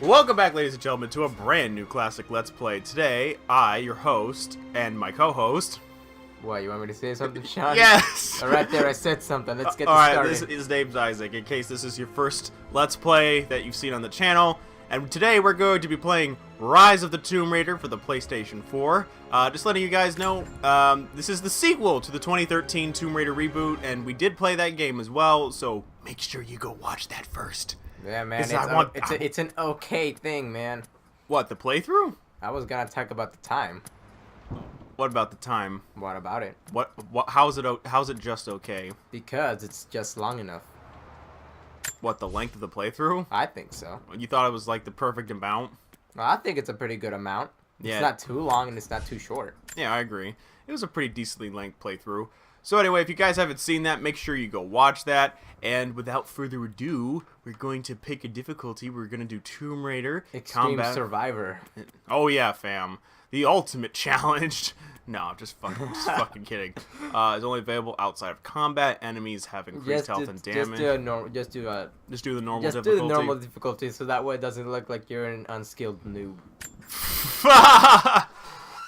Welcome back, ladies and gentlemen, to a brand new classic Let's Play. Today, I, your host, and my co-host... What, you want me to say something, Sean? Yes! Right there, I said something. Let's get Alright, started. his name's Isaac, in case this is your first Let's Play that you've seen on the channel. And today, we're going to be playing Rise of the Tomb Raider for the PlayStation 4. Just letting you guys know, this is the sequel to the 2013 Tomb Raider reboot, and we did play that game as well, so make sure you go watch that first. Yeah, man, it's an okay thing, man. What, the playthrough? I was gonna talk about the time. What about the time? What about it? How's it just okay? Because it's just long enough. What, the length of the playthrough? I think so. You thought it was like the perfect amount? Well, I think it's a pretty good amount. Yeah. It's not too long and it's not too short. Yeah, I agree. It was a pretty decently length playthrough. So anyway, if you guys haven't seen that, make sure you go watch that. And without further ado, we're going to pick a difficulty. We're going to do Tomb Raider. Extreme Combat. Survivor. Oh yeah, fam. The ultimate challenge. No, just fucking kidding. Is only available outside of combat. Enemies have increased health and damage. Just do the normal difficulty, so that way it doesn't look like you're an unskilled noob.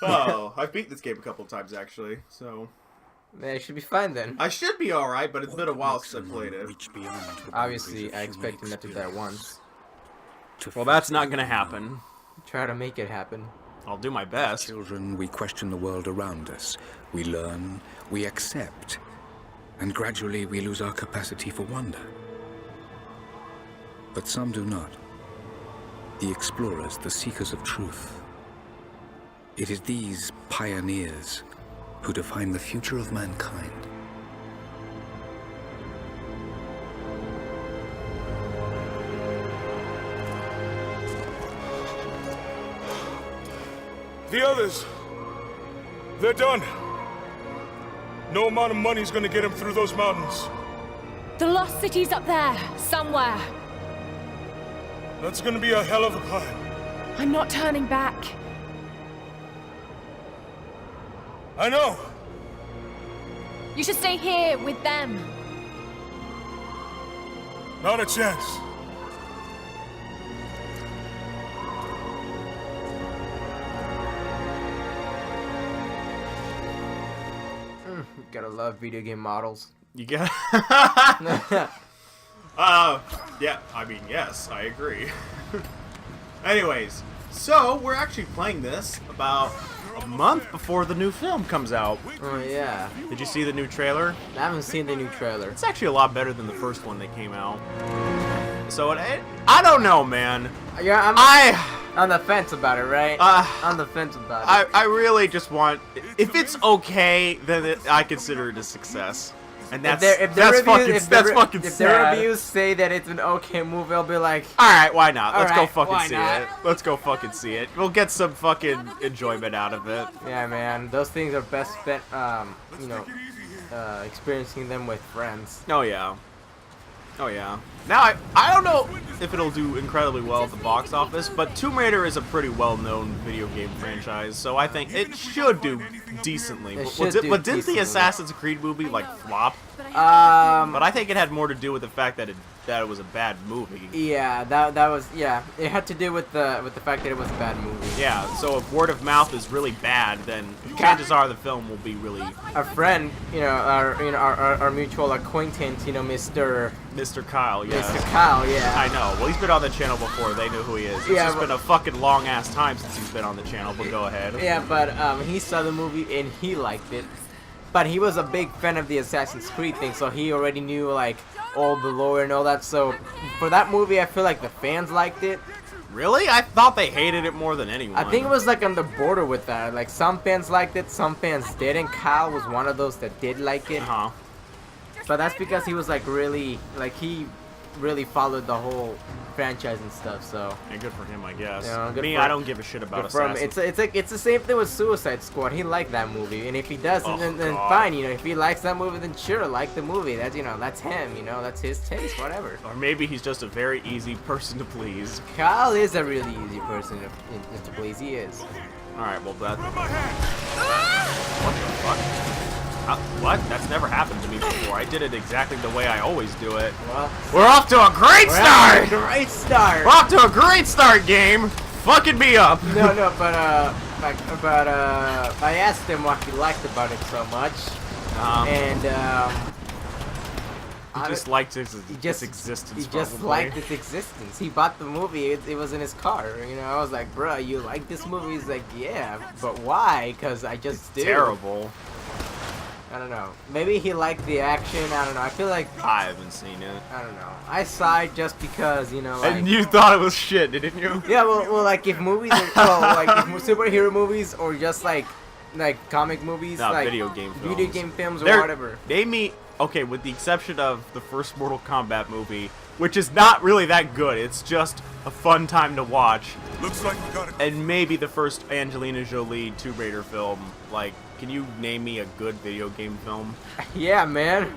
Oh, I've beat this game a couple times actually, so... Man, it should be fine then. I should be alright, but it's been a while since I played it. Obviously, I expect him not to die once. Well, that's not gonna happen. Try to make it happen. I'll do my best. Children, we question the world around us. We learn, we accept, and gradually we lose our capacity for wonder. But some do not. The explorers, the seekers of truth. It is these pioneers who define the future of mankind. The others, they're done. No amount of money's gonna get them through those mountains. The lost city's up there, somewhere. That's gonna be a hell of a climb. I'm not turning back. I know. You should stay here with them. Not a chance. Gotta love video game models. You get... yeah, I mean, yes, I agree. Anyways, so we're actually playing this about a month before the new film comes out. Oh, yeah. Did you see the new trailer? I haven't seen the new trailer. It's actually a lot better than the first one that came out. So, I don't know, man. Yeah, I'm on the fence about it, right? On the fence about it. I really just want... If it's okay, then I consider it a success. And that's fucking sad. If the reviews say that it's an okay movie, I'll be like... Alright, why not? Let's go Alright, fucking why see not? it. Let's go fucking see it. We'll get some fucking enjoyment out of it. Yeah, man. Those things are best spent, experiencing them with friends. Oh, yeah. Oh, yeah. Now, I don't know if it'll do incredibly well at the box office, but Tomb Raider is a pretty well-known video game franchise, so I think it should do decently. But didn't the Assassin's Creed movie, like, flop? But I think it had more to do with the fact that it was a bad movie. Yeah, that was, yeah. It had to do with the fact that it was a bad movie. Yeah, so if word of mouth is really bad, then chances are the film will be really... Our friend, our mutual acquaintance, Mr. Kyle, yes. Mr. Kyle, yeah. I know. Well, he's been on the channel before. They know who he is. It's just been a fucking long-ass time since he's been on the channel, but go ahead. Yeah, but he saw the movie and he liked it. But he was a big fan of the Assassin's Creed thing, so he already knew, like, all the lore and all that. So, for that movie, I feel like the fans liked it. Really? I thought they hated it more than anyone. I think it was, like, on the border with that. Like, some fans liked it, some fans didn't. Kyle was one of those that did like it. Uh-huh. But that's because he was, like, really, like, he really followed the whole franchise and stuff, so... Yeah, good for him, I guess. Me, I don't give a shit about Assassin's. It's the same thing with Suicide Squad. He liked that movie, and if he doesn't, then fine, if he likes that movie, then sure, like the movie. That's, that's him, that's his taste, whatever. Or maybe he's just a very easy person to please. Kyle is a really easy person to please, he is. Alright, well, that... What the fuck? What? That's never happened to me before. I did it exactly the way I always do it. Well, We're off to a great start! great start. We're off to a great start, game! Fucking me up! No, but I asked him what he liked about it so much, and he just liked its existence. He just probably. liked its existence. He bought the movie. It was in his car. You know, I was like, bro, you like this movie? He's like, yeah, but why? Because I just do. Terrible. I don't know. Maybe he liked the action. I don't know. I feel like I haven't seen it. I don't know. I sighed just because, you know, like, And you thought it was shit, didn't you? yeah, well, like if movies, like if superhero movies or just like comic movies, No, like video game films. video game films or They're- whatever. They meet, okay, with the exception of the first Mortal Kombat movie, which is not really that good. It's just a fun time to watch. Looks like we got it. And maybe the first Angelina Jolie Tomb Raider film. Like, can you name me a good video game film? Yeah, man,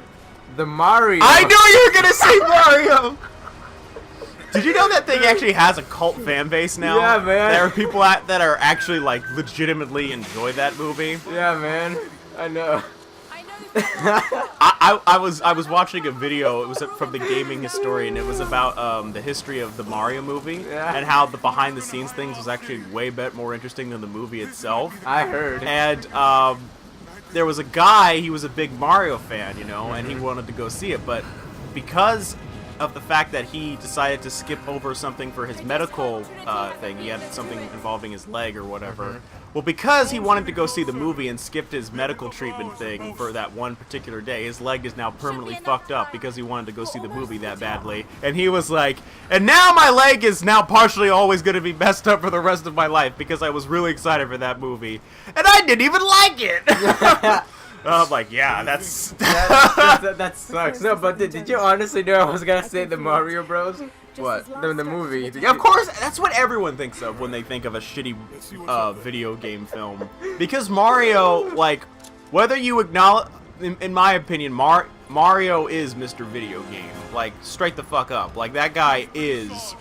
the Mario. I knew you were gonna say Mario! Did you know that thing actually has a cult fan base now? Yeah, man. There are people that are actually, like, legitimately enjoy that movie. Yeah, man. I know. I was watching a video. It was from the Gaming Historian. It was about the history of the Mario movie Yeah. and how the behind the scenes things was actually way more interesting than the movie itself. I heard. And there was a guy. He was a big Mario fan, you know, and he wanted to go see it, but because of the fact that he decided to skip over something for his medical thing, he had something involving his leg or whatever. Well, because he wanted to go see the movie and skipped his medical treatment thing for that one particular day, his leg is now permanently fucked up because he wanted to go see the movie that badly. And he was like, and now my leg is now partially always going to be messed up for the rest of my life because I was really excited for that movie. And I didn't even like it! I'm like, yeah, that's... that sucks. No, but did you honestly know I was gonna say the Mario Bros? What? The movie. Yeah, of course, that's what everyone thinks of when they think of a shitty video game film. Because Mario, like, whether you acknowledge, in my opinion, Mario is Mr. Video Game. Like, straight the fuck up. Like, that guy is...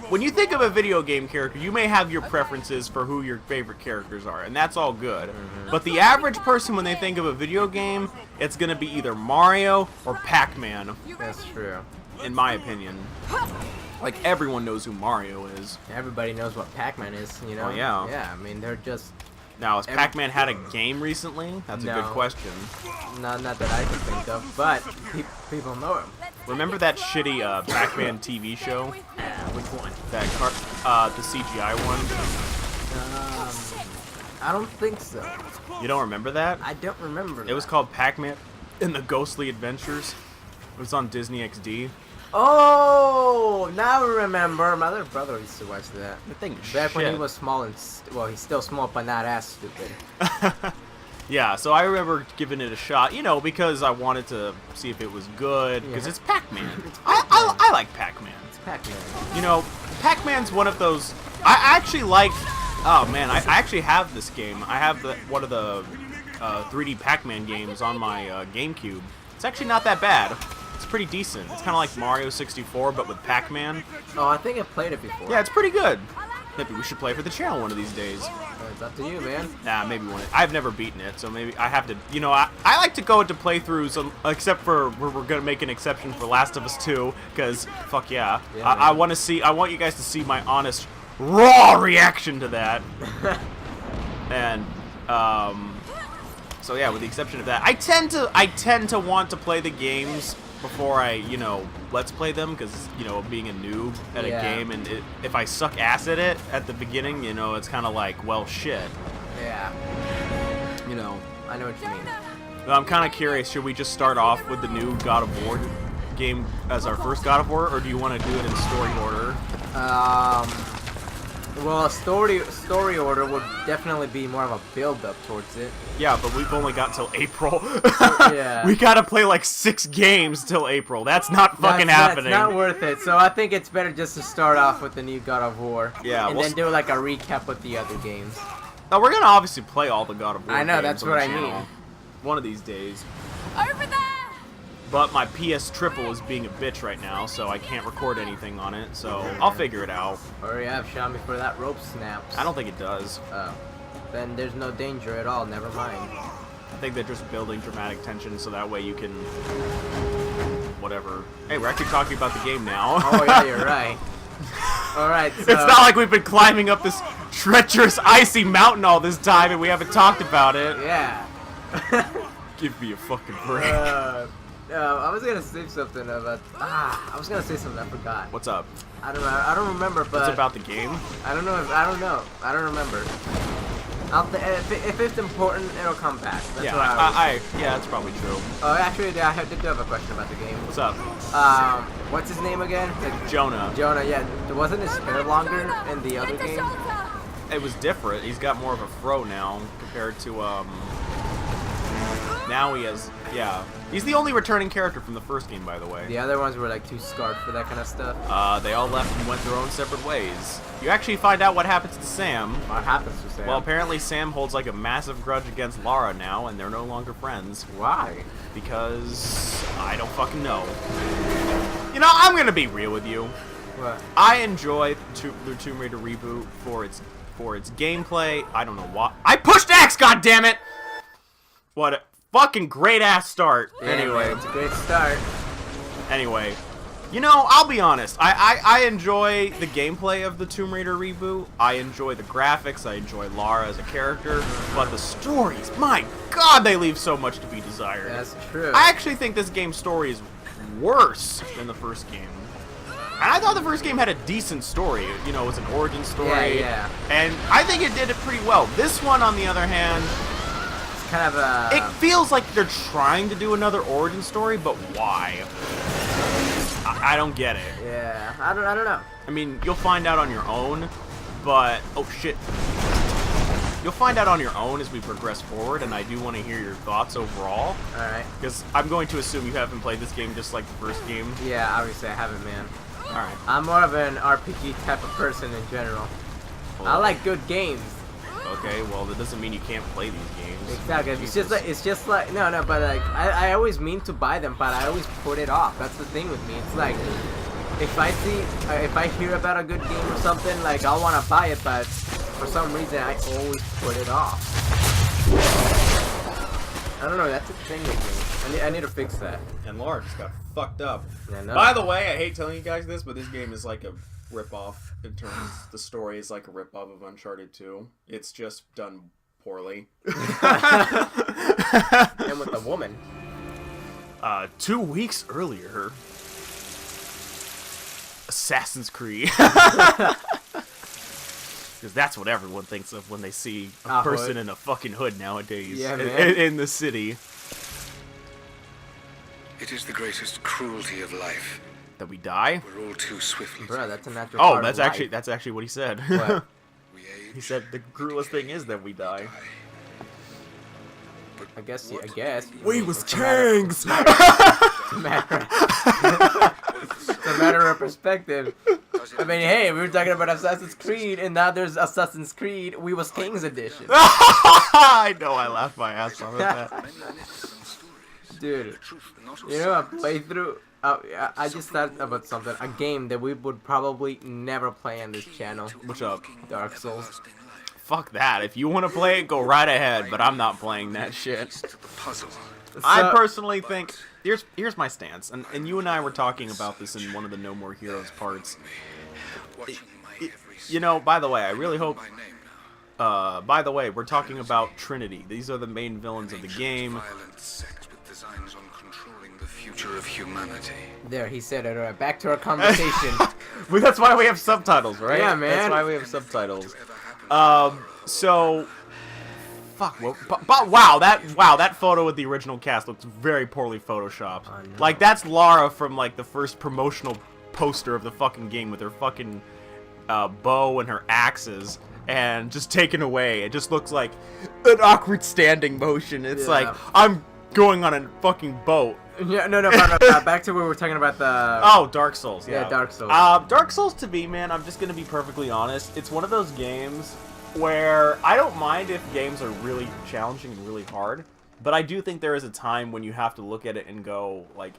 When you think of a video game character, you may have your preferences for who your favorite characters are, and that's all good. But the average person, when they think of a video game, it's gonna be either Mario or Pac-Man, That's true. in my opinion. Like, everyone knows who Mario is. Everybody knows what Pac-Man is, you know? Oh, yeah. Yeah, I mean, they're just... Now, has Pac-Man had a game recently? That's a good No. question. Not that I can think of, but people know him. Remember that shitty Pac-Man TV show? Which one? That the CGI one? I don't think so. You don't remember that? I don't remember. It was called Pac-Man and the Ghostly Adventures. It was on Disney XD. Oh, now I remember. My little brother used to watch that. The thing is Back when he shit. was small and well, he's still small, but not as stupid. Yeah, so I remember giving it a shot, you know, because I wanted to see if it was good, because Yeah. it's Pac-Man. I like Pac-Man. It's Pac-Man. You know, Pac-Man's one of those... I actually like... Oh, man, I actually have this game. I have one of the 3D Pac-Man games on my GameCube. It's actually not that bad. It's pretty decent. It's kind of like Mario 64, but with Pac-Man. Oh, I think I played it before. Yeah, it's pretty good. Maybe we should play for the channel one of these days. It's up to you, man. Nah, maybe one. I've never beaten it, so maybe I have to. You know, I like to go into playthroughs, except for we're gonna make an exception for Last of Us 2, because fuck yeah. Yeah, I want to see. I want you guys to see my honest, raw reaction to that. And so yeah, with the exception of that, I tend to want to play the games before I, you know, let's play them, because, you know, being a noob at a Yeah. game, and if I suck ass at it at the beginning, you know, it's kind of like, well, shit. Yeah, You know, I know what you mean. I'm kind of curious, should we just start off with the new God of War game as our first God of War, or do you want to do it in story order? Well, story order would definitely be more of a build-up towards it. Yeah, but we've only got till April. Yeah. We gotta play like 6 games till April. That's not fucking happening. That's not worth it. So I think it's better just to start off with the new God of War. Yeah, and we'll then do like a recap with the other games. Now, we're gonna obviously play all the God of War I know, games that's on what the I channel mean. one of these days. Over there! But my PS Triple is being a bitch right now, so I can't record anything on it, so I'll figure it out. Hurry up, Sean, before that rope snaps. I don't think it does. Oh. Then there's no danger at all, never mind. I think they're just building dramatic tension so that way you can... Whatever. Hey, we're actually talking about the game now. Oh, yeah, you're right. Alright, so... It's not like we've been climbing up this treacherous, icy mountain all this time and we haven't talked about it. Yeah. Give me a fucking break. I was gonna say something about... I was gonna say something, I forgot. What's up? I don't know, I don't remember, but... What's about the game? I don't know, I don't remember. If it's important, it'll come back. That's Yeah, what yeah, that's probably true. Oh, actually, I did have a question about the game. What's up? What's his name again? Jonah. Jonah, yeah. Wasn't his hair longer in the other game? It was different. He's got more of a fro now compared to, now he has, yeah. He's the only returning character from the first game, by the way. The other ones were like too scarred for that kind of stuff. They all left and went their own separate ways. You actually find out what happens to Sam. What happens to Sam? Well, apparently Sam holds like a massive grudge against Lara now, and they're no longer friends. Why? Because I don't fucking know. You know, I'm gonna be real with you. What? I enjoy the Tomb Raider reboot for its gameplay. I don't know why. I pushed X, goddammit! What a fucking great ass start. Yeah, anyway, man, it's a great start. Anyway, you know, I'll be honest. I enjoy the gameplay of the Tomb Raider reboot. I enjoy the graphics. I enjoy Lara as a character. But the stories, my God, they leave so much to be desired. That's true. I actually think this game's story is worse than the first game. And I thought the first game had a decent story. You know, it was an origin story. Yeah. And I think it did it pretty well. This one, on the other hand, it's kind of a... it feels like they're trying to do another origin story, but why? I don't get it. Yeah, I don't know. I mean, you'll find out on your own, but... Oh, shit. You'll find out on your own as we progress forward, and I do want to hear your thoughts overall. Alright. Because I'm going to assume you haven't played this game just like the first game. Yeah, obviously I haven't, man. Alright. I'm more of an RPG type of person in general. I like good games. Okay, well, that doesn't mean you can't play these games. Exactly. Jesus. It's just like no, but like I always mean to buy them, but I always put it off. That's the thing with me. It's like if I hear about a good game or something, like I'll want to buy it, but for some reason I always put it off. I don't know. That's the thing with me. I need to fix that. And Laura just got fucked up. Yeah, no. By the way, I hate telling you guys this, but this game is like a rip-off in terms of the story is like a rip-off of Uncharted 2. It's just done poorly. And with the woman. 2 weeks earlier, Assassin's Creed. Because that's what everyone thinks of when they see a person hood. in a fucking hood nowadays. Yeah, man. In the city. It is the greatest cruelty of life. That we die? We're all too swiftly. Bro, that's a natural Oh, part that's of actually life. what he said. What? We age, He said the cruelest thing is that we die. I guess. We was It's a matter- kings. It's a matter of perspective. I mean, hey, we were talking about Assassin's Creed, and now there's Assassin's Creed We Was Kings edition. I know, I laughed my ass off at that. Dude, you know, a playthrough. I just thought about something. A game that we would probably never play on this channel. What's up? Dark Souls. Fuck that. If you want to play it, go right ahead, but I'm not playing that shit. puzzle. I personally think here's my stance, and you and I were talking about this in one of the No More Heroes parts. You know, by the way, I really hope. By the way, we're talking about Trinity. These are the main villains of the game. Violent sect with designs on controlling the future of humanity. There, he said it. Alright, back to our conversation. Well, that's why we have subtitles, right? Yeah, man. That's why we have subtitles. So, fuck. Well, but wow, that photo with the original cast looks very poorly photoshopped. Like that's Lara from like the first promotional poster of the fucking game with her fucking bow and her axes, and just taken away. It just looks like an awkward standing motion. It's like I'm going on a fucking boat. Yeah, no, back to where we were talking about the... Oh, Dark Souls, yeah. Yeah, Dark Souls. Dark Souls, to me, man, I'm just going to be perfectly honest. It's one of those games where I don't mind if games are really challenging and really hard, but I do think there is a time when you have to look at it and go, like...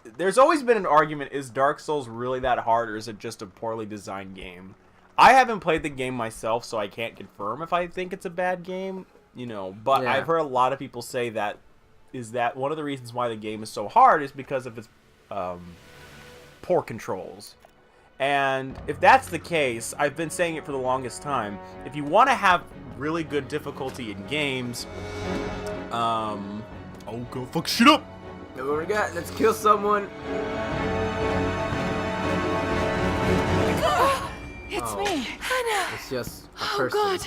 There's always been an argument, is Dark Souls really that hard, or is it just a poorly designed game? I haven't played the game myself, so I can't confirm if I think it's a bad game. you know. But Yeah. I've heard a lot of people say that one of the reasons why the game is so hard is because of its poor controls. And if that's the case, I've been saying it for the longest time. If you want to have really good difficulty in games, oh, go fuck shit up. What we got? Let's kill someone. It's Oh. me, Hannah. It's just a Oh person. God,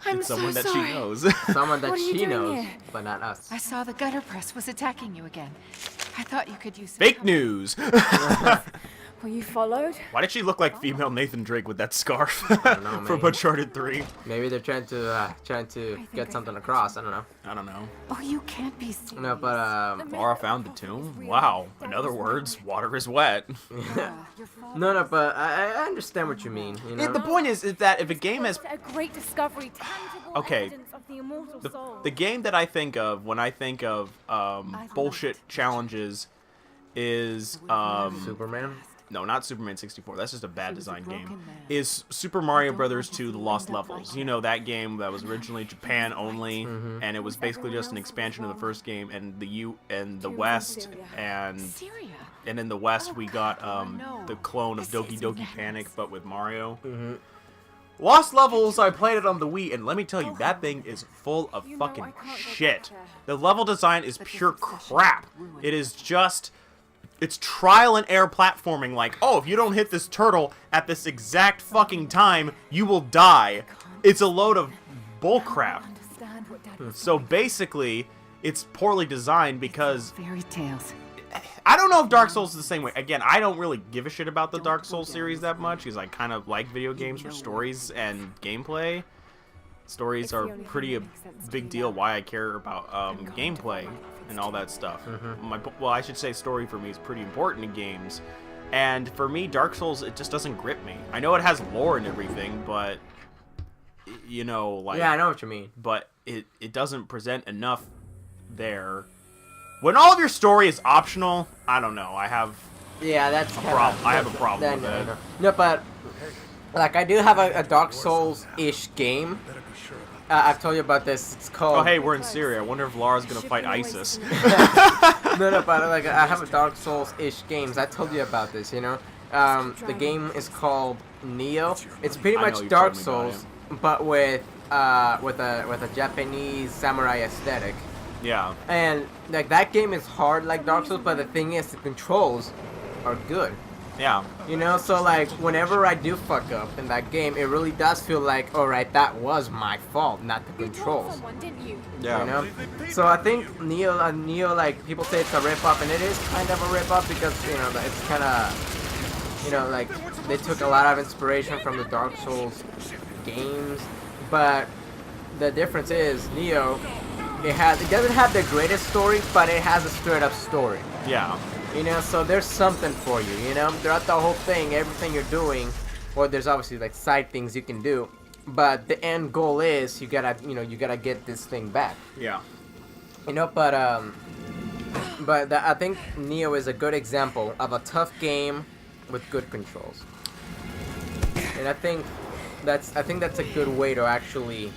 I'm It's so someone that sorry. she knows. Someone that What are you she doing knows, here? but not us. I saw the gutter press was attacking you again. I thought you could use some Fake cover. news. Were you followed? Why did she look like female Nathan Drake with that scarf don't know, from man. Uncharted 3? Maybe they're trying to get something across. I don't know. I don't know. Oh, you can't be serious. No, but Laura found the tomb? Wow. In other words, water is wet. no, but I understand what you mean. You know? The point is that if a game has... a great discovery, tangible Okay. evidence of the immortal soul. The game that I think of when I think of bullshit challenges is... Superman. No, not Superman 64. That's just a bad design game. Is Super Mario Brothers 2: The Lost Levels. You know, that game that was originally Japan only, and it was basically just an expansion of the first game. And the West, and Syria. in the West we got the clone of Doki Doki Panic, but with Mario. Lost Levels, I played it on the Wii, and let me tell you, that thing is full of fucking shit. The level design is pure crap. It is just... It's trial and error platforming, like, oh, if you don't hit this turtle at this exact fucking time, you will die. It's a load of bullcrap. So basically, it's poorly designed because... Fairy tales. I don't know if Dark Souls is the same way. Again, I don't really give a shit about the Dark Souls series that much, because I kind of like video games for stories and gameplay. Stories are pretty a big deal why I care about gameplay and all that stuff. Well, I should say story for me is pretty important in games. And for me, Dark Souls, it just doesn't grip me. I know it has lore and everything, but, you know, like... Yeah, I know what you mean. But it doesn't present enough there. When all of your story is optional, I don't know. I have Yeah, that's a problem. I have a problem with it. No, but like I do have a Dark Souls-ish game. I've told you about this. It's called. Oh, hey, we're in Syria. I wonder if Laura's gonna fight ISIS. No, but like I have a Dark Souls-ish games. I told you about this. You know, the game is called Neo. It's pretty I know much you've Dark told me about Souls, but with a Japanese samurai aesthetic. Yeah. And like that game is hard like Dark Souls, but the thing is the controls are good. Yeah. You know, so like whenever I do fuck up in that game, it really does feel like, alright, that was my fault, not the controls. Someone, didn't you? Yeah. You know? So I think Neo, like people say it's a rip-off, and it is kind of a rip-off because, you know, it's kind of, you know, like they took a lot of inspiration from the Dark Souls games, but the difference is Neo, it doesn't have the greatest story, but it has a straight-up story. Yeah. You know, so there's something for you, you know? Throughout the whole thing, everything you're doing, well, there's obviously, like, side things you can do, but the end goal is you gotta get this thing back. Yeah. You know, but I think Neo is a good example of a tough game with good controls. And I think that's a good way to actually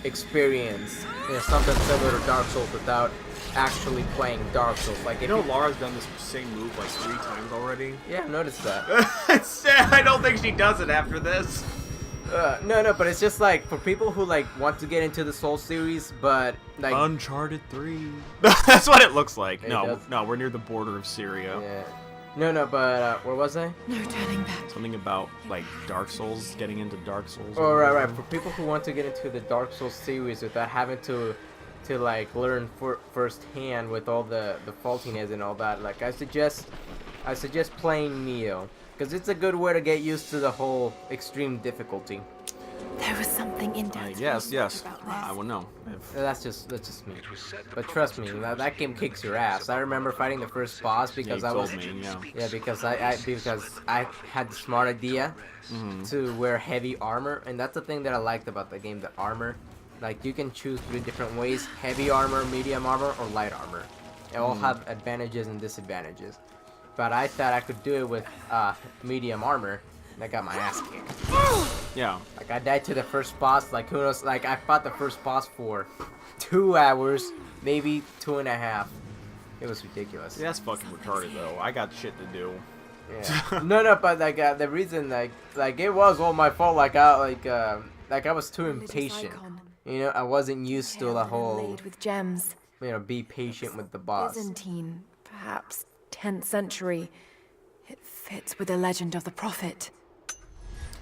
experience, you know, something similar to Dark Souls without actually playing Dark Souls. Like, You know, Laura's done this same move like 3 times already. yeah, I've noticed that. I don't think she does it after this. No, but it's just like for people who like want to get into the Soul series, but like Uncharted 3. That's what it looks like. It No, does. no, we're near the border of Syria. yeah. No, but where was I? No turning back. Something about like Dark Souls, getting into Dark Souls. Oh, right. For people who want to get into the Dark Souls series without having to like learn firsthand with all the faultiness and all that, like I suggest playing Neo, because it's a good way to get used to the whole extreme difficulty. There was something in Dad's Yes. about I this. would know. That's just me. But trust me, that game kicks your ass. I remember fighting the first boss because Yeah, I you was told me, yeah. yeah, because I had the smart idea to wear heavy armor, and that's the thing that I liked about the game, the armor. Like, you can choose 3 different ways: heavy armor, medium armor, or light armor. They all have advantages and disadvantages. But I thought I could do it with medium armor, and I got my ass kicked. Yeah. Like, I died to the first boss, like, who knows, like, I fought the first boss for 2 hours, maybe 2.5. It was ridiculous. Yeah, that's fucking retarded, though. I got shit to do. Yeah. No, but, like, the reason, like, it was all my fault, like, I was too impatient. You know, I wasn't used to the whole, with gems. you know, be patient with the boss. Byzantine, perhaps 10th century. It fits with the legend of the prophet.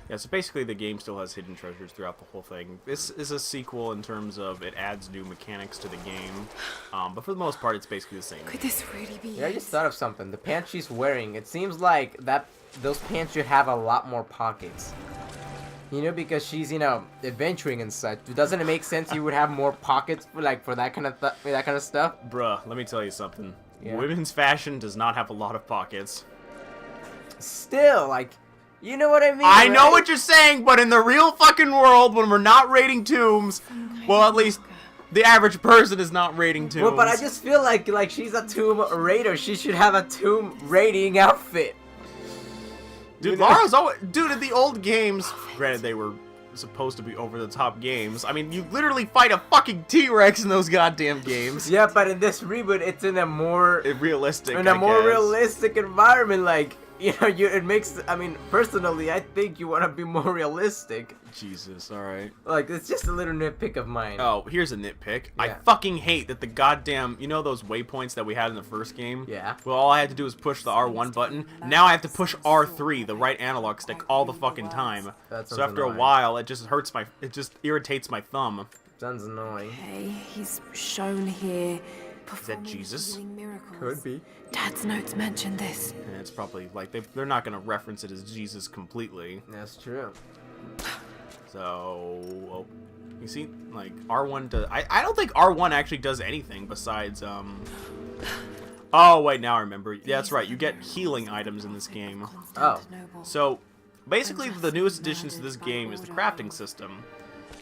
Yeah, so basically the game still has hidden treasures throughout the whole thing. This is a sequel in terms of it adds new mechanics to the game, but for the most part it's basically the same. Could this really be Yeah, I just thought of something. The pants she's wearing, it seems like those pants should have a lot more pockets. You know, because she's, you know, adventuring and such. Doesn't it make sense you would have more pockets for that kind of stuff? Bruh, let me tell you something. Yeah. Women's fashion does not have a lot of pockets. Still, like, you know what I mean? I know right? what you're saying, but in the real fucking world, when we're not raiding tombs, well, at least the average person is not raiding tombs. Well, but I just feel like she's a tomb raider. She should have a tomb raiding outfit. Dude, Lara's always... Dude, in the old games, granted they were supposed to be over-the-top games, I mean, you literally fight a fucking T-Rex in those goddamn games. Yeah, but in this reboot, it's in a more... Realistic, in a I more guess. realistic environment, like... You know, it makes... I mean, personally, I think you want to be more realistic. Jesus, alright. Like, it's just a little nitpick of mine. Oh, here's a nitpick. I Yeah. fucking hate that the goddamn... You know those waypoints that we had in the first game? Yeah. Well, all I had to do was push the R1 button. Now I have to push R3, the right analog stick, all the fucking time. That So sounds after a annoying. while, it just hurts my... It just irritates my thumb. Sounds annoying. Okay, he's shown here. Is that Jesus? Could be. Dad's notes mention this. And it's probably like they're not gonna reference it as Jesus completely. That's true. So well, you see, like R1 does. I don't think R1 actually does anything besides Oh wait, now I remember. Yeah, that's right. You get healing items in this game. Oh. So basically, the newest additions to this game is the crafting system.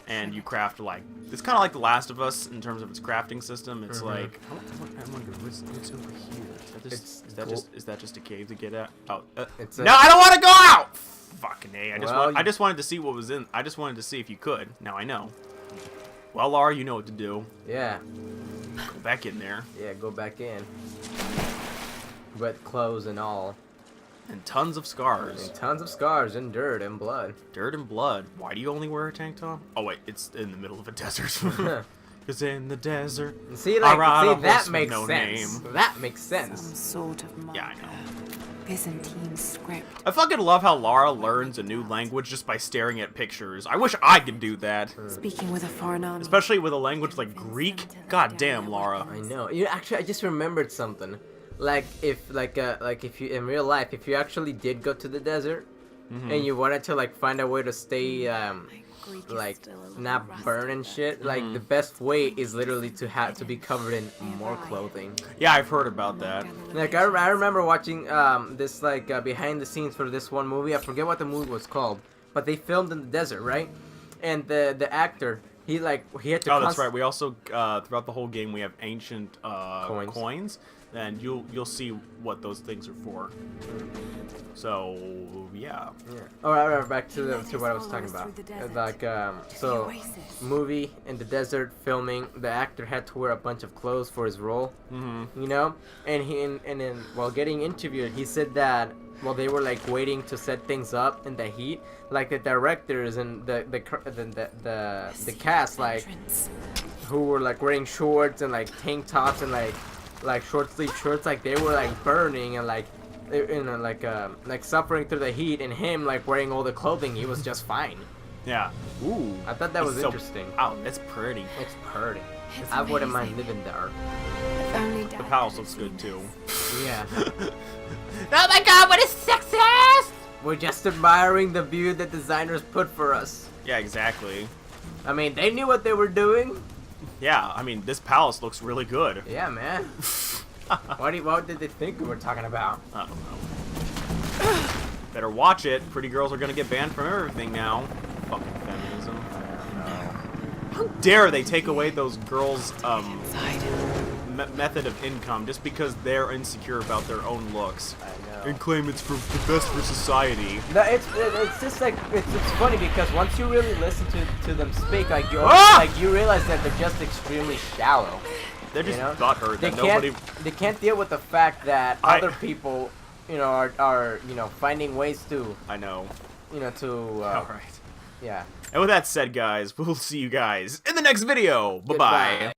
And you craft like it's kind of like The Last of Us in terms of its crafting system. It's like I wonder what's over here. Is that just a cave to get out? Oh, no, I don't want to go out. Fucking A. I just wanted to see what was in. I just wanted to see if you could. Now I know. Well, Laura, you know what to do. Yeah. Go back in there. Yeah, go back in. Wet clothes and all. And tons of scars. And tons of scars and dirt and blood. Dirt and blood. Why do you only wear a tank top? Oh wait, it's in the middle of a desert. It's in the desert. See, like, a that horse with makes no sense. name. That makes sense. Some sort of marker. Yeah, I know. Byzantine script. I fucking love how Lara learns a new language just by staring at pictures. I wish I could do that. Speaking with a foreign army. Especially with a language like Greek. God damn, Lara. I know. You actually, I just remembered something. Like if you in real life, if you actually did go to the desert and you wanted to like find a way to stay like not burn and shit, like the best way is literally to be covered in more clothing. Yeah, I've heard about that. Like I remember watching this like behind the scenes for this one movie. I forget what the movie was called, but they filmed in the desert, right? And the actor, he had to. Oh, that's right. We also throughout the whole game we have ancient coins, and you'll see what those things are for. So yeah. All right, back to what I was talking about. Like so, movie in the desert filming. The actor had to wear a bunch of clothes for his role. You know, and then while getting interviewed, he said that while they were like waiting to set things up in the heat, like the directors and the cast, like who were like wearing shorts and like tank tops and like short sleeve shirts, like they were like burning and like you know like suffering through the heat, and him like wearing all the clothing, he was just fine. Yeah. Ooh. I thought that was interesting. Oh, it's pretty. It's pretty. I wouldn't mind living there. The palace looks good too. Yeah. Oh my god, what a success! We're just admiring the view that designers put for us. Yeah, exactly. I mean, they knew what they were doing. Yeah, I mean, this palace looks really good. Yeah, man. What did they think we were talking about? I don't know. Better watch it. Pretty girls are gonna get banned from everything now. Fucking feminism. How dare they take away those girls' method of income just because they're insecure about their own looks. I know. and claim it's for the best for society. No, it's just like it's funny because once you really listen to them speak, like you realize that they're just extremely shallow. They're just you know? butthurt that nobody. They can't deal with the fact that other people, you know, are finding ways to. I know. You know, to. All right. Yeah. And with that said, guys, we'll see you guys in the next video. Bye bye. Goodbye.